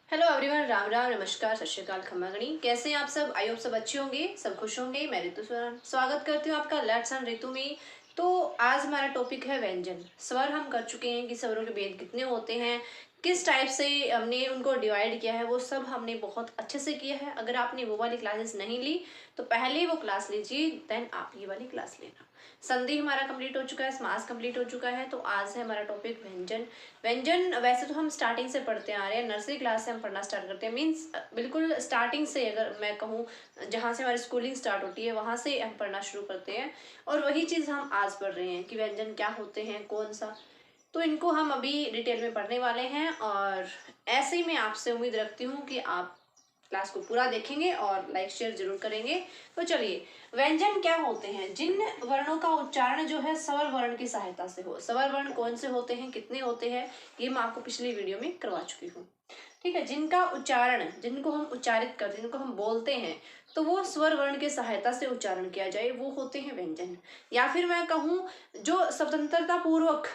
Hello everyone, Ram Ram, नमस्कार, सत श्री अकाल, खम्मा गणी। कैसे हैं आप सब? आई होप सब अच्छे होंगे, सब खुश होंगे। मैं ऋतु स्वागत करती हूँ आपका लेट्स ऑन ऋतु में। तो आज हमारा टॉपिक है व्यंजन। स्वर हम कर चुके हैं कि स्वरों के भेद कितने होते हैं, किस टाइप से हमने उनको डिवाइड किया है, वो सब हमने बहुत अच्छे से किया है। अगर आपने वो वाली क्लासेस नहीं ली तो पहले वो क्लास लीजिए, देन आप ये वाली क्लास लेना। संधि हमारा कंप्लीट हो चुका है, समास कंप्लीट हो चुका है। तो आज है हमारा टॉपिक व्यंजन। व्यंजन वैसे तो हम स्टार्टिंग से पढ़ते आ रहे हैं, नर्सरी क्लास से हम पढ़ना स्टार्ट करते हैं। मीन्स बिल्कुल स्टार्टिंग से, अगर मैं कहूँ जहाँ से हमारी स्कूलिंग स्टार्ट होती है वहाँ से हम पढ़ना शुरू करते हैं। और वही चीज़ हम आज पढ़ रहे हैं कि व्यंजन क्या होते हैं, कौन सा। तो इनको हम अभी डिटेल में पढ़ने वाले हैं। और ऐसे ही मैं आपसे उम्मीद रखती हूँ कि आप क्लास को पूरा देखेंगे और लाइक शेयर जरूर करेंगे। तो चलिए, व्यंजन क्या होते हैं? जिन वर्णों का उच्चारण जो है स्वर वर्ण की सहायता से हो। स्वर वर्ण कौन से होते हैं, कितने होते हैं, ये मैं आपको पिछली वीडियो में करवा चुकी हूँ। ठीक है, जिनका उच्चारण, जिनको हम उच्चारित करते हैं, जिनको हम बोलते हैं, तो वो स्वर वर्ण की सहायता से उच्चारण किया जाए, वो होते हैं व्यंजन। या फिर मैं कहूँ जो स्वतंत्रता पूर्वक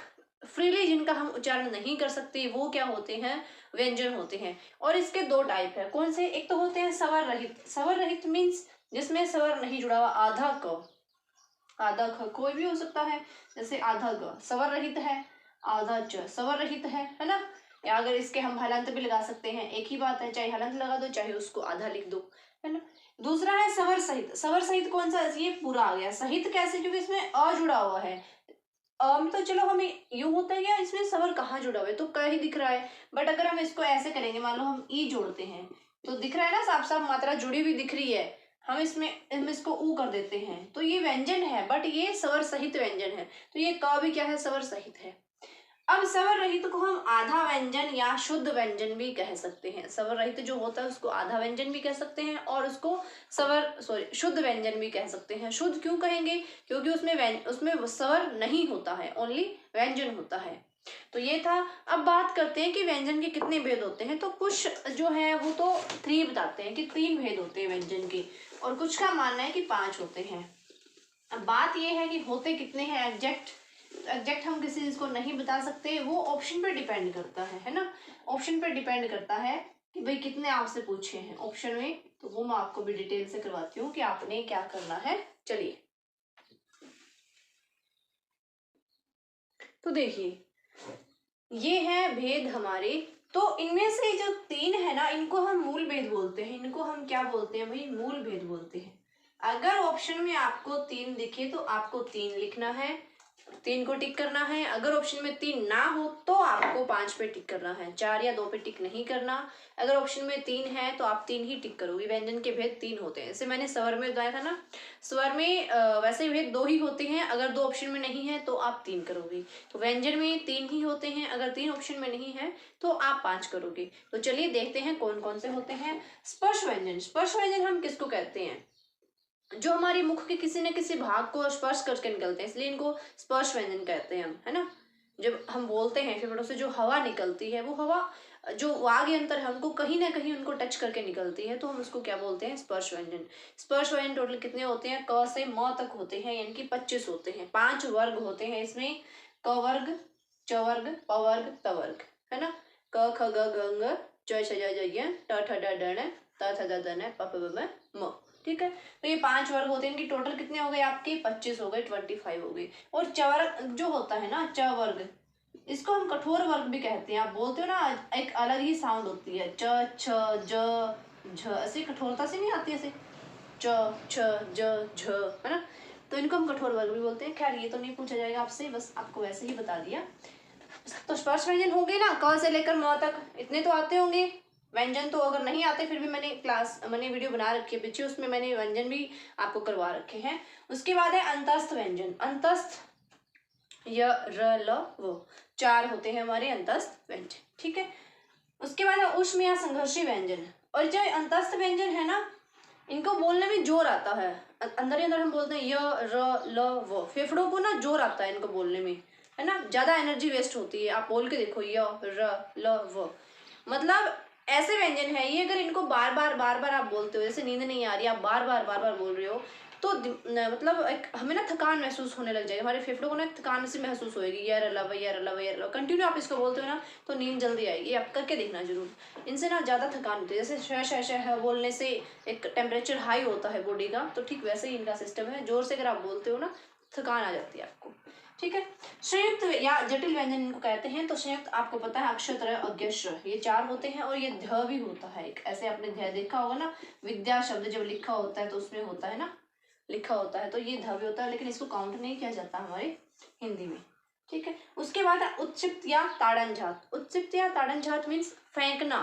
फ्रीली जिनका हम उच्चारण नहीं कर सकते, वो क्या होते हैं? व्यंजन होते हैं। और इसके दो टाइप है। कौन से? एक तो होते हैं स्वर रहित। स्वर रहित मीन्स जिसमें स्वर नहीं जुड़ा हुआ। आधा क, आधा ख, कोई भी हो सकता है। जैसे आधा ग स्वर रहित है, आधा च स्वर रहित है ना। या अगर इसके हम हलंत भी लगा सकते हैं, एक ही बात है, चाहे हलंत लगा दो चाहे उसको आधा लिख दो, है ना। दूसरा है स्वर सहित। स्वर सहित कौन सा? ये पूरा आ गया। सहित कैसे? क्योंकि इसमें अ जुड़ा हुआ है। तो चलो हमें यूं होता है, क्या इसमें स्वर कहाँ जुड़ा हुआ है? तो क ही दिख रहा है। बट अगर हम इसको ऐसे करेंगे, मान लो हम ई जोड़ते हैं, तो दिख रहा है ना, साफ साफ मात्रा जुड़ी हुई दिख रही है। हम इसमें इसको ऊ कर देते हैं, तो ये व्यंजन है, बट ये स्वर सहित व्यंजन है। तो ये क भी क्या है? स्वर सहित है। अब स्वर रहित को हम आधा व्यंजन या शुद्ध व्यंजन भी कह सकते हैं। स्वर रहित जो होता है उसको आधा व्यंजन भी कह सकते हैं, और उसको शुद्ध व्यंजन भी कह सकते हैं। शुद्ध क्यों कहेंगे? क्योंकि उसमें स्वर नहीं होता है, ओनली व्यंजन होता है। तो ये था। अब बात करते हैं कि व्यंजन के कितने भेद होते हैं। तो कुछ जो है वो तो 3 बताते हैं कि 3 भेद होते हैं व्यंजन के, और कुछ का मानना है कि 5 होते हैं। अब बात ये है कि होते कितने हैं एग्जैक्ट। एग्जैक्ट हम किसी चीज को नहीं बता सकते, वो ऑप्शन पे डिपेंड करता है ना। ऑप्शन पे डिपेंड करता है कि भाई कितने आपसे पूछे हैं ऑप्शन में। तो वो मैं आपको भी डिटेल से करवाती हूँ कि आपने क्या करना है। चलिए, तो देखिए, ये है भेद हमारे। तो इनमें से जो 3 है ना, इनको हम मूल भेद बोलते हैं। इनको हम क्या बोलते हैं भाई? मूल भेद बोलते हैं। अगर ऑप्शन में आपको 3 दिखे तो आपको 3 लिखना है, 3 को टिक करना है। अगर ऑप्शन में 3 ना हो तो आपको 5 पे टिक करना है, 4 या 2 पे टिक नहीं करना। अगर ऑप्शन में 3 है तो आप 3 ही टिक करोगे। व्यंजन के भेद 3 होते हैं। जैसे मैंने स्वर में बताया था ना, स्वर में वैसे भेद 2 ही होते हैं। अगर 2 ऑप्शन में नहीं है तो आप 3 करोगे। तो व्यंजन में 3 ही होते हैं। अगर 3 ऑप्शन में नहीं है तो आप 5 करोगे। तो चलिए देखते हैं कौन कौन से होते हैं। स्पर्श व्यंजन। स्पर्श व्यंजन हम किसको कहते हैं? जो हमारे मुख के किसी न किसी भाग को स्पर्श करके निकलते हैं, इसलिए इनको स्पर्श व्यंजन कहते हैं हम, है ना। जब हम बोलते हैं फेफड़ों से जो हवा निकलती है, वो हवा जो वाग यंत्र है हमको कहीं ना कहीं उनको टच करके निकलती है, तो हम उसको क्या बोलते हैं? स्पर्श व्यंजन। स्पर्श व्यंजन टोटल कितने होते हैं? क से म तक होते हैं, यानी कि 25 होते हैं। 5 वर्ग होते हैं इसमें। क वर्ग, च वर्ग, प वर्ग, त वर्ग, है ना। क ख ग घ ङ च छ ज झ ञ ट ठ ड ढ ण त थ द ध न प प ब ब म। ठीक है, तो ये 5 वर्ग होते हैं। इनकी टोटल कितने हो गए आपके? 25 हो गए, 25 हो गए। और चवर्ग जो होता है ना, च वर्ग, इसको हम कठोर वर्ग भी कहते हैं। आप बोलते हो ना, एक अलग ही साउंड होती है, च छ ज झ, ऐसे कठोरता से नहीं आती, ऐसे च छ ज झ, है ना। तो इनको हम कठोर वर्ग भी बोलते हैं। खैर ये तो नहीं पूछा जाएगा आपसे, बस आपको वैसे ही बता दिया। तो स्पर्श व्यंजन हो गए ना, क से लेकर म तक, इतने तो आते होंगे। व्यंजन तो अगर नहीं आते फिर भी मैंने वीडियो बना रखी है पीछे, उसमें मैंने व्यंजन भी आपको करवा रखे हैं। उसके बाद है अंतस्थ व्यंजन। अंतस्थ, य र ल वो, 4 होते हैं हमारे अंतस्थ व्यंजन। ठीक है, उसके बाद है उष्म या संघर्षी व्यंजन। और जो अंतस्थ व्यंजन है ना, इनको बोलने में जोर आता है। अंदर ही अंदर हम बोलते हैं य र ल वो, फेफड़ों को ना जोर आता है इनको बोलने में, है ना। ज्यादा एनर्जी वेस्ट होती है। आप बोल के देखो, य र ल वो, मतलब ऐसे व्यंजन है ये। अगर इनको बार बार आप बोलते हो, जैसे नींद नहीं आ रही, आप बार बार बोल रहे हो, तो मतलब एक हमें ना थकान महसूस होने लग जाएगी, हमारे फेफड़ों को ना थकान सी महसूस होएगी, यार अल्लाह यार अल्लाह यार अल्लाह, कंटिन्यू आप इसको बोलते हो ना तो नींद जल्दी आएगी। आप करके देखना जरूर, इनसे ना ज़्यादा थकान होती है। जैसे शह शह शह बोलने से एक टेम्परेचर हाई होता है बॉडी का, तो ठीक वैसे ही इनका सिस्टम है, जोर से अगर आप बोलते हो ना थकान आ जाती है आपको। ठीक है, संयुक्त या जटिल व्यंजन इनको कहते हैं। तो संयुक्त आपको पता है अक्षर अज्ञश्र, ये 4 होते हैं और ये ध भी होता है एक, ऐसे आपने ध देखा होगा ना, विद्या शब्द जब लिखा होता है तो उसमें होता है ना, लिखा होता है तो ये ध भी होता है, लेकिन इसको काउंट नहीं किया जाता हमारे हिंदी में। ठीक है, उसके बाद उत्क्षिप्त या ताड़नझात। उत्क्षिप्त या ताड़नझात मीन्स फेंकना,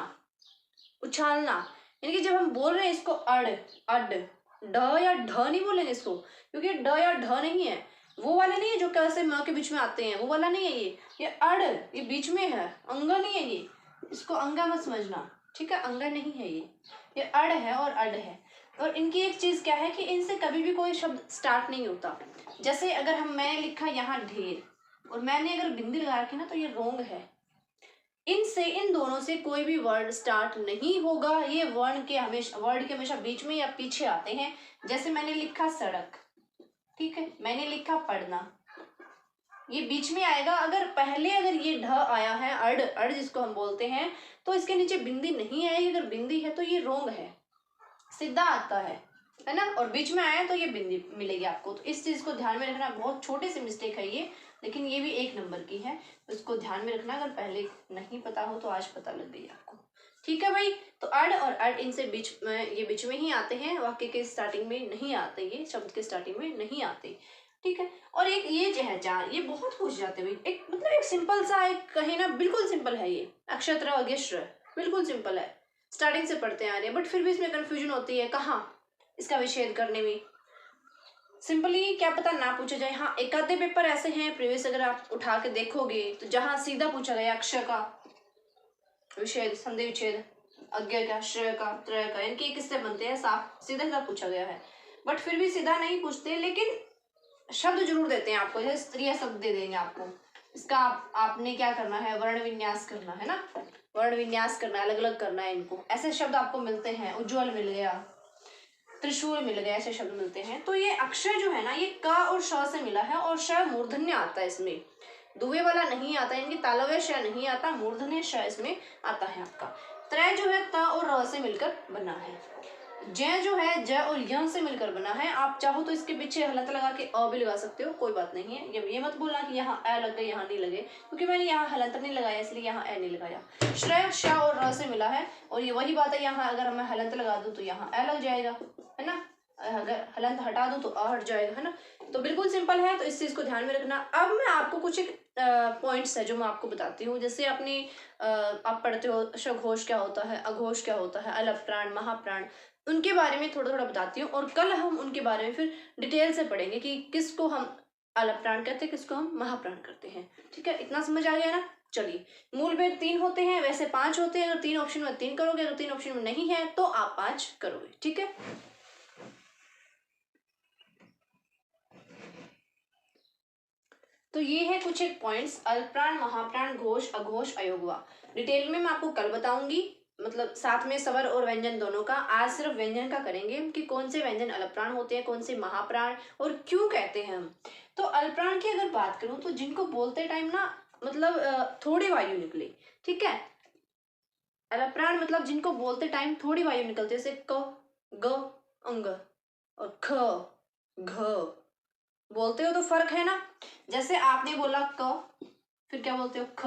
उछालना, यानी कि जब हम बोल रहे हैं इसको अड अड ड या ढ नहीं बोलेंगे इसको, क्योंकि ड या ढ नहीं है, वो वाले नहीं है जो कैसे म के बीच में आते हैं, वो वाला नहीं है ये अड़, ये बीच में है, अंगा नहीं है ये, इसको अंगा मत समझना। ठीक है, अंगा नहीं है ये अड़ है और अड है। और इनकी एक चीज क्या है कि इनसे कभी भी कोई शब्द स्टार्ट नहीं होता। जैसे अगर हम मैंने लिखा यहाँ ढेर और मैंने अगर बिंदी लगा रखी ना तो ये रोंग है, इनसे इन दोनों से कोई भी वर्ड स्टार्ट नहीं होगा। ये वर्ड के हमेशा बीच में या पीछे आते हैं। जैसे मैंने लिखा सड़क, ठीक है, मैंने लिखा पढ़ना, ये बीच में आएगा। अगर पहले अगर ये ढ आया है, अड़ अड़ जिसको हम बोलते हैं, तो इसके नीचे बिंदी नहीं आएगी। अगर बिंदी है तो ये रोंग है, सीधा आता है ना, और बीच में आया तो ये बिंदी मिलेगी आपको। तो इस चीज को ध्यान में रखना, बहुत छोटी सी मिस्टेक है ये, लेकिन ये भी 1 नंबर की है, उसको ध्यान में रखना। अगर पहले नहीं पता हो तो आज पता लग गई आपको। ठीक है भाई, तो अड़ और अड इनसे बीच में, ये बीच में ही आते हैं, वाक्य के स्टार्टिंग में नहीं आते, ये शब्द के स्टार्टिंग में नहीं आते। ठीक है, और एक ये जो है चार, ये बहुत पूछ जाते भाई, एक मतलब एक सिंपल सा, एक कहे ना बिल्कुल सिंपल है ये, अक्षत्र अज्ञश्र बिल्कुल सिंपल है, स्टार्टिंग से पढ़ते आ रहे हैं, बट फिर भी इसमें कंफ्यूजन होती है कहाँ इसका विच्छेद करने में। सिंपली क्या पता ना पूछा जाए। हाँ, एक आधे पेपर ऐसे हैं प्रीवियस अगर आप उठा के देखोगे तो जहां सीधा पूछा गया अक्षर का विच्छेद, संधि विच्छेद, अज्ञ का, श्रेय का, त्रय का, इनके किससे बनते हैं, साफ सीधा सीधा पूछा गया है। बट फिर भी सीधा नहीं पूछते, लेकिन शब्द जरूर देते हैं आपको, जैसे स्त्रीय शब्द दे देंगे आपको। इसका आपने क्या करना है, वर्ण विन्यास करना है ना, वर्ण विन्यास करना है, अलग अलग करना है इनको। ऐसे शब्द आपको मिलते हैं, उज्ज्वल मिल गया, त्रिशूल मिल गया, ऐसे शब्द मिलते हैं। तो ये अक्षर जो है ना, ये क और श से मिला है, और श मूर्धन्य आता है इसमें, दुवे वाला नहीं आता, इनकी तालव्य श नहीं आता, मूर्धन्य श इसमें आता है आपका। त्रय जो है त और र से मिलकर बना है। जय जो है ज और य से मिलकर बना है। आप चाहो तो इसके पीछे हलंत लगा के अ भी लगा सकते हो, कोई बात नहीं है। ये मत बोलना कि यहाँ अ लग गए यहाँ नहीं लगे, क्योंकि मैंने यहाँ हलंत नहीं लगाया इसलिए यहाँ अ नहीं लगाया। श्रेय श और र से मिला है, और ये वही बात है, यहाँ अगर मैं हलंत लगा दूं तो यहाँ अ लग जाएगा, है ना, अगर हलंत हटा दूं तो अ हट जाएगा, है ना। तो बिल्कुल सिंपल है, तो इस चीज को ध्यान में रखना। अब मैं आपको कुछ एक पॉइंट्स है जो मैं आपको बताती हूँ। जैसे अपनी आप पढ़ते हो सघोष क्या होता है, अघोष क्या होता है, अलप प्राण, महाप्राण, उनके बारे में थोड़ा थोड़ा बताती हूँ। और कल हम उनके बारे में फिर डिटेल से पढ़ेंगे कि किसको हम अलप प्राण कहते हैं, किसको हम महाप्राण करते हैं। ठीक है, इतना समझ आ गया ना। चलिए, मूल भेद 3 होते हैं, वैसे 5 होते हैं। अगर 3 ऑप्शन में 3 करोगे, अगर 3 ऑप्शन में नहीं है तो आप 5 करोगे। ठीक है, तो ये है कुछ एक पॉइंट्स, अल्पप्राण, महाप्राण, घोष, अघोष, अयोगवा। डिटेल में मैं आपको कल बताऊंगी, मतलब साथ में स्वर और व्यंजन दोनों का। आज सिर्फ व्यंजन का करेंगे कि कौन से व्यंजन अल्पप्राण होते हैं, कौन से महाप्राण, और क्यों कहते हैं हम। तो अल्पप्राण की अगर बात करूं तो जिनको बोलते टाइम ना मतलब थोड़ी वायु निकले, ठीक है, अल्पप्राण मतलब जिनको बोलते टाइम थोड़ी वायु निकलती है, जैसे क, ग, अंग और ख, घ। बोलते हो तो फर्क है ना। जैसे आपने बोला क, फिर क्या बोलते हो, ख,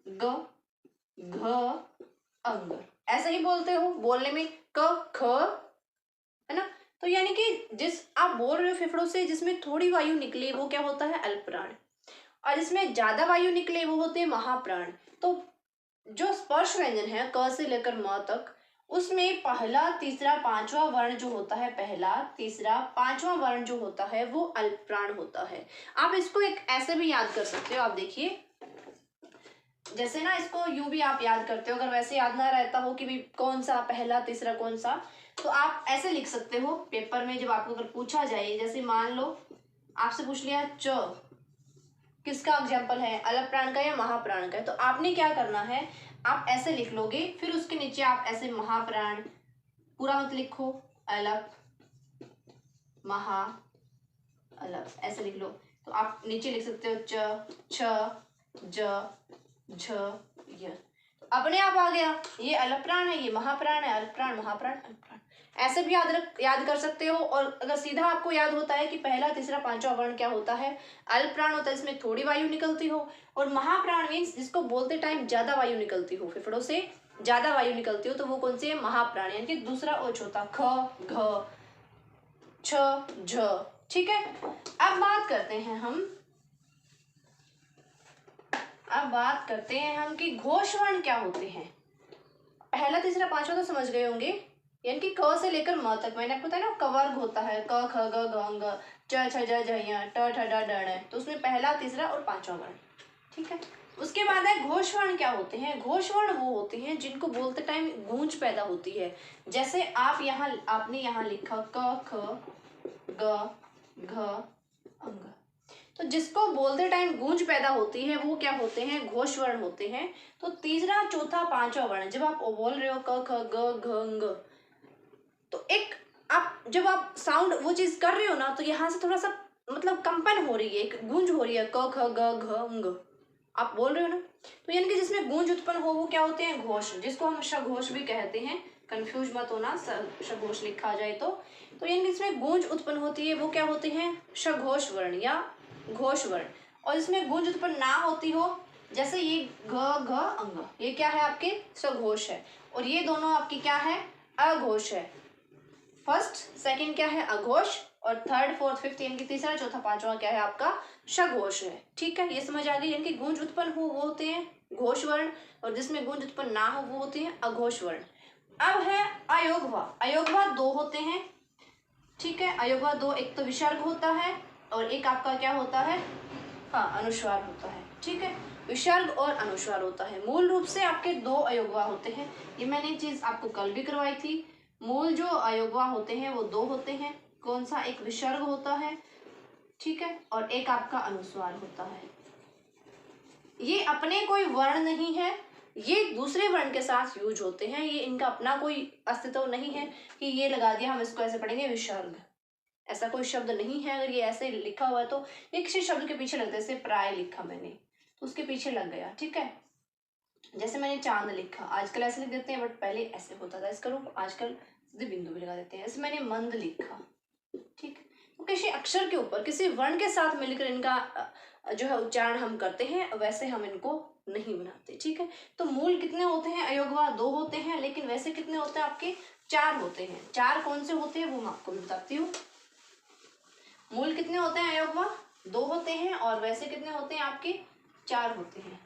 ग, घ, अंग, ऐसे ही बोलते हो बोलने में, क, ख, है ना। तो यानी कि जिस आप बोल रहे हो फेफड़ों से जिसमें थोड़ी वायु निकले वो क्या होता है, अल्पप्राण, और जिसमें ज्यादा वायु निकले वो होते हैं महाप्राण। तो जो स्पर्श व्यंजन है क से लेकर म तक, उसमें पहला, तीसरा, पांचवा वर्ण जो होता है, पहला, तीसरा, पांचवा वर्ण जो होता है वो अल्पप्राण होता है। आप इसको एक ऐसे भी याद कर सकते हो। आप देखिए, जैसे ना इसको यूं भी आप याद करते हो, अगर वैसे याद ना रहता हो कि भी कौन सा पहला, तीसरा कौन सा, तो आप ऐसे लिख सकते हो पेपर में। जब आपको अगर पूछा जाए, जैसे मान लो आपसे पूछ लिया च किसका एग्जाम्पल है, अल्पप्राण का या महाप्राण का है, तो आपने क्या करना है, आप ऐसे लिख लोगे, फिर उसके नीचे आप ऐसे महाप्राण, पूरा मत लिखो, अलप, महा अलप, ऐसे लिख लो। तो आप नीचे लिख सकते हो च, छ, ज, झ, य। तो अपने आप आ गया, ये अलप्राण है, ये महाप्राण है, अलप्राण महाप्राण अलप्राण। ऐसे भी याद कर सकते हो। और अगर सीधा आपको याद होता है कि पहला तीसरा पांचवा वर्ण क्या होता है, अलप्राण होता है इसमें थोड़ी वायु निकलती हो, और महाप्राण मीन्स जिसको बोलते टाइम ज्यादा वायु निकलती हो, फेफड़ों से ज्यादा वायु निकलती हो, तो वो कौन सी है, महाप्राण, यानी कि दूसरा ओच होता, ख, घ, छ, झ। ठीक है। अब बात करते हैं हम कि घोष वर्ण क्या होते हैं। पहला तीसरा पांचवा तो समझ गए होंगे, यानी कि क से लेकर म तक। मैंने आपको बताया ना, कवर्ग होता है, क ख ग घ ङ च छ ज झ ञ ट ठ ड ढ ण, तो उसमें पहला तीसरा और पांचवा वर्ण। ठीक है। उसके बाद है घोष वर्ण क्या होते हैं। घोष वर्ण वो होते हैं जिनको बोलते टाइम गूंज पैदा होती है। जैसे आपने यहाँ लिखा क ख ग घ अंग, तो जिसको बोलते टाइम गूंज पैदा होती है वो क्या होते हैं, घोष वर्ण होते हैं। तो तीसरा चौथा पांचवा वर्ण जब आप बोल रहे हो क ख ग घ ङ, तो एक आप जब आप साउंड वो चीज कर रहे हो ना, तो यहाँ से थोड़ा सा मतलब कंपन हो रही है, एक गूंज हो रही है, क ख ग घ ङ आप बोल रहे हो ना। तो यानी कि जिसमें गूंज उत्पन्न हो वो क्या होते हैं, घोष, जिसको हम सघोष भी कहते हैं। कंफ्यूज मत होना, सघोष लिखा जाए तो यानी कि जिसमें गूंज उत्पन्न होती है वो क्या होते हैं, सघोष वर्ण या घोष वर्ण। और इसमें गूंज उत्पन्न ना होती हो, जैसे ये घ घ अंग, ये क्या है आपके सघोष है, और ये दोनों आपकी क्या है, अघोष है। फर्स्ट सेकंड क्या है, अघोष, और थर्ड फोर्थ फिफ्थ यानी कि तीसरा चौथा पांचवा क्या है आपका, सघोष है। ठीक है, ये समझ आ गई। यानी कि गूंज उत्पन्न हो वो होते हैं घोष वर्ण, और जिसमें गूंज उत्पन्न ना हो वो होते हैं अघोष वर्ण। अब है अयोगवा। अयोगवा दो होते हैं। ठीक है, अयोगवा दो, एक तो विसर्ग होता है और एक आपका क्या होता है, हाँ अनुस्वार होता है। ठीक है, विसर्ग और अनुस्वार होता है। मूल रूप से आपके दो अयोगवा होते हैं, ये मैंने चीज आपको कल भी करवाई थी। मूल जो अयोगवा होते हैं वो दो होते हैं। कौन सा, एक विसर्ग होता है, ठीक है, और एक आपका अनुस्वार होता है। ये अपने कोई वर्ण नहीं है, ये दूसरे वर्ण के साथ यूज होते हैं, ये इनका अपना कोई अस्तित्व नहीं है कि ये लगा दिया हम इसको ऐसे पढ़ेंगे विसर्ग, ऐसा कोई शब्द नहीं है। अगर ये ऐसे लिखा हुआ है तो ये किसी शब्द के पीछे लगता है, जैसे प्राय लिखा मैंने तो उसके पीछे लग गया। ठीक है, जैसे मैंने चांद लिखा, आजकल ऐसे लिख देते हैं बट पहले ऐसे होता था, इसका रूप आजकल सीधे बिंदु भी लगा देते हैं। जैसे मैंने मंद लिखा, ठीक, तो किसी अक्षर के ऊपर किसी वर्ण के साथ मिलकर इनका जो है उच्चारण हम करते हैं, वैसे हम इनको नहीं बनाते। ठीक है, तो मूल कितने होते हैं अयोगवा, दो होते हैं, लेकिन वैसे कितने होते हैं आपके, चार होते हैं। चार कौन से होते हैं वो मैं आपको भी बताती हूँ। मूल कितने होते हैं अयोगवा, दो होते हैं, और वैसे कितने होते हैं आपके, चार होते हैं।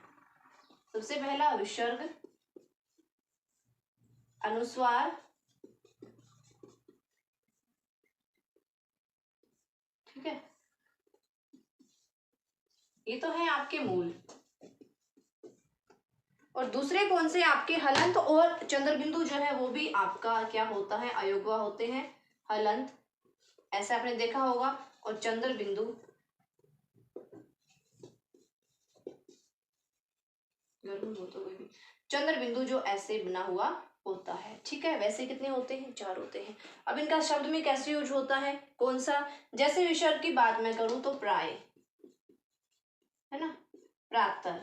सबसे पहला विसर्ग, अनुस्वार, ठीक है, ये तो है आपके मूल। और दूसरे कौन से आपके हलंत और चंद्रबिंदु जो है वो भी आपका क्या होता है, अयोगवा होते हैं। हलंत ऐसे आपने देखा होगा, और चंद्रबिंदु चंद्रबिंदु जो ऐसे बना हुआ होता है। ठीक है, वैसे कितने होते हैं, चार होते हैं। अब इनका शब्द में कैसे यूज होता है, कौन सा, जैसे विसर्ग की बात मैं करूं तो प्राय है ना, प्रातः,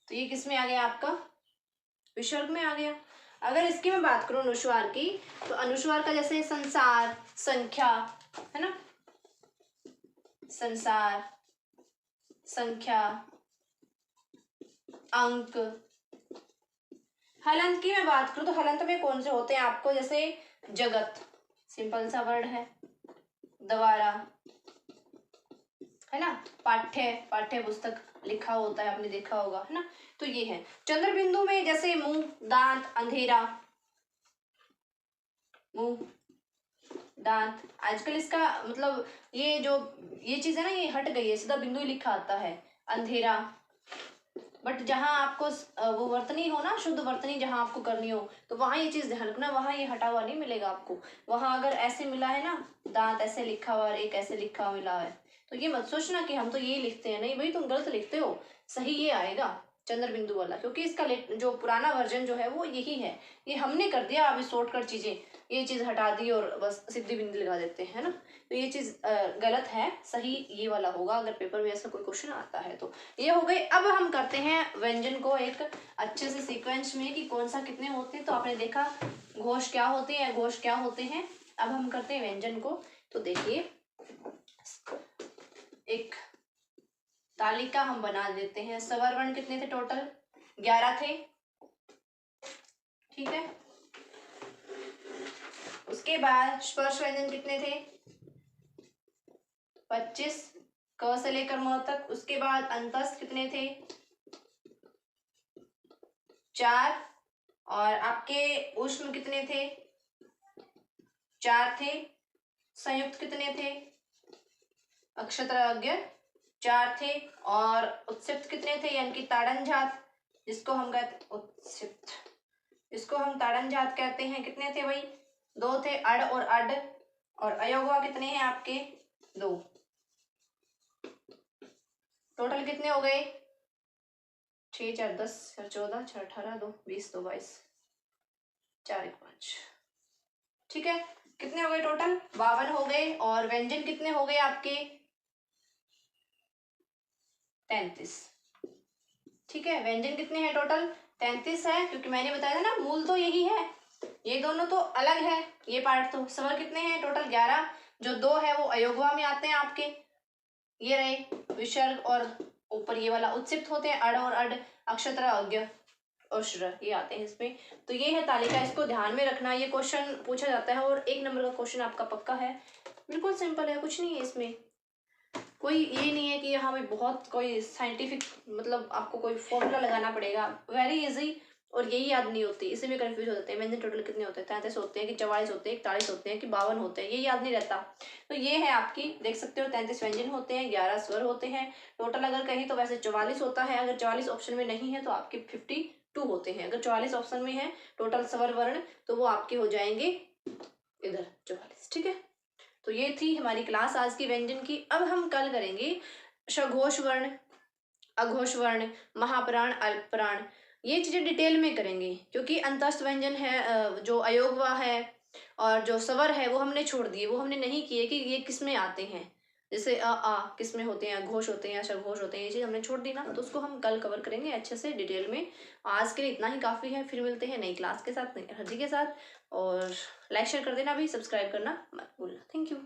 तो ये किस में आ गया आपका, विसर्ग में आ गया। अगर इसकी मैं बात करूं अनुस्वार की, तो अनुस्वार का जैसे संसार, संख्या, है ना, संसार, संख्या, अंक। हलंत की मैं बात करूं तो हलंत में कौन से होते हैं आपको, जैसे जगत, सिंपल सा वर्ड है, द्वारा, है ना, पाठ्य, पाठ्य पुस्तक लिखा होता है, आपने देखा होगा, है ना, तो ये है। चंद्रबिंदु में जैसे मुंह, दांत, अंधेरा, मुंह, दांत, आजकल इसका मतलब ये चीज है ना, ये हट गई है, सीधा बिंदु ही लिखा आता है, अंधेरा। बट जहां आपको वो वर्तनी हो ना, शुद्ध वर्तनी जहां आपको करनी हो, तो वहां ये चीज ध्यान रखना, वहां ये हटा हुआ नहीं मिलेगा आपको। वहां अगर ऐसे मिला है ना, दांत ऐसे लिखा हुआ और एक ऐसे लिखा हुआ मिला है, तो ये मत सोचना कि हम तो ये लिखते हैं, नहीं भाई तुम गलत लिखते हो, सही ये आएगा। चंद्र बिंदु वाला, क्योंकि इसका जो पुराना वर्जन जो है वो यही है। ये हमने कर दिया अभी शॉर्टकट चीजें, ये चीज हटा दी और बस सिद्धि बिंदु लगा देते हैं ना, तो ये चीज गलत है। सही ये वाला होगा अगर पेपर में ऐसा कोई क्वेश्चन आता है तो। ये हो गई। अब हम करते हैं व्यंजन को एक अच्छे से सीक्वेंस में कि कौन सा कितने होते हैं। तो आपने देखा घोष क्या होते हैं, घोष क्या होते हैं। अब हम करते हैं व्यंजन को। तो देखिए एक तालिका हम बना देते हैं। स्वर वर्ण कितने थे टोटल? 11 थे, ठीक है। उसके बाद स्पर्श व्यंजन कितने थे? 25 क से लेकर म तक। उसके बाद अंतस्थ कितने थे? 4। और आपके ऊष्म कितने थे? 4 थे। संयुक्त कितने थे? अक्षत्रज्ञ 4 थे। और उत्सिप्त कितने थे? यानी कि ताड़नजात, जिसको हम कहते उत्सिप्त, इसको हम ताड़नजात कहते हैं। कितने थे भाई? 2 थे, अड़ और अड। और अयोगवा कितने हैं आपके? 2। टोटल कितने हो गए? 6 4 10 4 14 6 18 2 20 2 22 4 1 5, ठीक है। कितने हो गए टोटल? 52 हो गए। और व्यंजन कितने हो गए आपके? 33, ठीक है। व्यंजन कितने हैं टोटल? 33 है, क्योंकि मैंने बताया था ना मूल तो यही है, ये दोनों तो अलग है। ये पार्ट तो स्वर कितने हैं टोटल? 11। जो 2 है वो अयोगवा में आते हैं आपके, ये रहे विसर्ग, और ऊपर ये वाला उत्सिप्त होते हैं, अड़ और अड, अक्षत्र अज्ञ और श्र, ये आते हैं इसमें। तो ये है तालिका, इसको ध्यान में रखना। ये क्वेश्चन पूछा जाता है और 1 नंबर का क्वेश्चन आपका पक्का है। बिल्कुल सिंपल है, कुछ नहीं है इसमें, कोई ये नहीं है कि यहाँ पे बहुत कोई साइंटिफिक मतलब आपको कोई फॉर्मूला लगाना पड़ेगा। वेरी इजी, और यही याद नहीं होती, इसी में कंफ्यूज हो जाते हैं। व्यंजन टोटल कितने होते हैं? 33 होते हैं कि 44 होते हैं, 41 होते हैं कि 52 होते हैं, ये याद नहीं रहता। तो ये है आपकी, देख सकते हो 33 व्यंजन होते हैं, 11 स्वर होते हैं टोटल। अगर कहीं तो वैसे 44 होता है, अगर 44 ऑप्शन में नहीं है तो आपके 52 होते हैं। अगर 44 ऑप्शन में है टोटल स्वर वर्ण तो वो आपके हो जाएंगे इधर 44, ठीक है। तो ये थी हमारी क्लास आज की व्यंजन की। अब हम कल करेंगे सघोष वर्ण, अघोष वर्ण, महाप्राण, अल्पप्राण, ये चीजें डिटेल में करेंगे, क्योंकि अंतस्थ व्यंजन है, जो अयोगवा है और जो स्वर है वो हमने छोड़ दिए, वो हमने नहीं किए कि ये किस में आते हैं। जैसे आ किस में होते हैं, घोष होते हैं या सघोष होते हैं, ये चीज हमने छोड़ दी ना, तो उसको हम कल कवर करेंगे अच्छे से डिटेल में। आज के लिए इतना ही काफी है। फिर मिलते हैं नई क्लास के साथ, नई हर्जी के साथ। और लाइक शेयर कर देना, भी सब्सक्राइब करना मत भूलना। Thank you.